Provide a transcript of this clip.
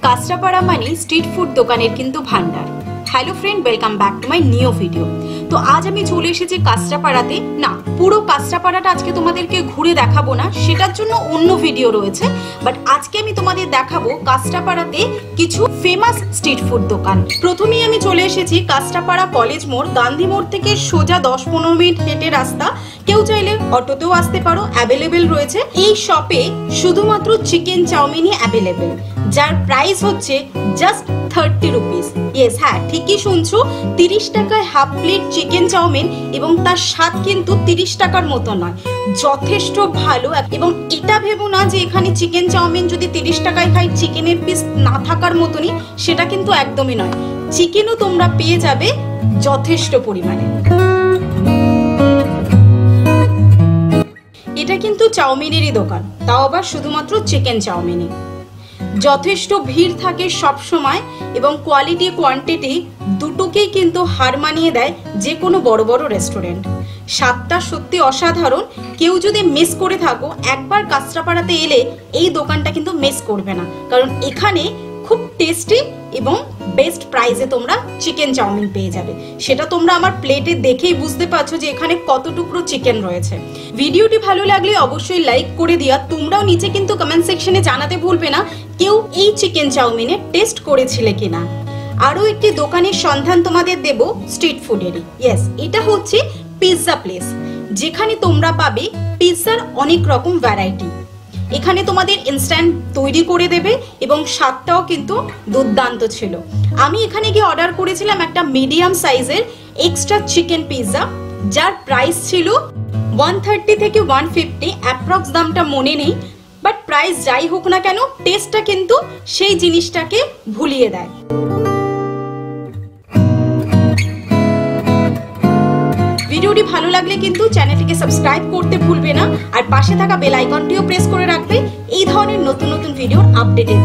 কাঁচরাপাড়া মানে street food দোকানের কিন্তু ভান্ডার। Hello friend, welcome back to my new video. তো আজ আমি চলে এসেছি কাঁচরাপাড়াতে। না, পুরো কাঁচরাপাড়াটা আজকে তোমাদেরকে ঘুরে দেখাবো না, সেটার জন্য অন্য ভিডিও রয়েছে। বাট আজকে আমি তোমাদের দেখাবো কাঁচরাপাড়াতে কিছু ফেমাস স্ট্রিট ফুড দোকান। প্রথমেই আমি চলে এসেছি কাঁচরাপাড়া কলেজ মোড়। গান্ধী মোড় থেকে সোজা 10-15 মিনিট হেঁটে রাস্তা। কেউ চাইলে অটোতেও আসতে পারো, অ্যাভেলেবেল রয়েছে। এই শপে শুধুমাত্র চিকেন চাউমিনই অ্যাভেলেবেল, যার প্রাইস হচ্ছে জাস্ট 30 রুপিস। ইয়েস, হ্যাঁ ঠিকই শুনছো, 30 টাকায় হাফ প্লেট চিকেন চাউমিন, এবং তার স্বাদ কিন্তু 30 টাকার মতো নয়, যথেষ্ট ভালো। এবং এটা ভেবো না যে এখানে চিকেন চাউমিন যদি 30 টাকায় খাই চিকেনের পিস না থাকার মতনই, সেটা কিন্তু একদমই নয়। চিকেনও তোমরা পেয়ে যাবে যথেষ্ট পরিমাণে। এটা কিন্তু চাউমিনেরই দোকান, তাও আবার শুধুমাত্র চিকেন চাউমিনই। যথেষ্ট ভিড় থাকে সব সময়, এবং কোয়ালিটি কোয়ান্টিটি দুটোকেই কিন্তু হার মানিয়ে দেয় যে কোনো বড় বড় রেস্টুরেন্ট। স্বাদটা সত্যি অসাধারণ। কেউ যদি মিস করে থাকো, একবার কাঁচরাপাড়াতে এলে এই দোকানটা কিন্তু মিস করবে না, কারণ এখানে খুব টেস্টি এবং বেস্ট প্রাইসে তোমরা চিকেন চাউমিন পেয়ে যাবে। সেটা তোমরা আমার প্লেটে দেখেই বুঝতে পারছো যে এখানে কত টুকরো চিকেন রয়েছে। ভিডিওটি ভালো লাগলে অবশ্যই লাইক করে দিও। তোমরাও নিচে কিন্তু কমেন্ট সেকশনে জানাতে ভুলবে না কেউ এই চিকেন চাউমিনের টেস্ট করেছিলে কিনা। আরো একটি দোকানের সন্ধান তোমাদের দেব স্ট্রিট ফুডেরই। ইয়েস, এটা হচ্ছে পিৎজা প্লেস, যেখানে তোমরা পাবে পিৎজার অনেক রকম ভ্যারাইটি। এখানে তোমাদের ইনস্ট্যান্ট তৈরি করে দেবে, এবং স্বাদটাও কিন্তু দুর্দান্ত ছিল। আমি এখানে গিয়ে অর্ডার করেছিলাম একটা মিডিয়াম সাইজের এক্সট্রা চিকেন পিৎজা, যার প্রাইস ছিল 130 থেকে 150, অ্যাপ্রক্স দামটা মনে নেই। বাট প্রাইস যাই হোক না কেন, টেস্টটা কিন্তু সেই জিনিসটাকে ভুলিয়ে দেয়। ভিডিওটি ভালো লাগলে কিন্তু চ্যানেলটিকে সাবস্ক্রাইব করতে ভুলবে না, আর পাশে থাকা বেল আইকনটিও প্রেস করে রাখবে এই ধরনের নতুন নতুন ভিডিওর আপডেটের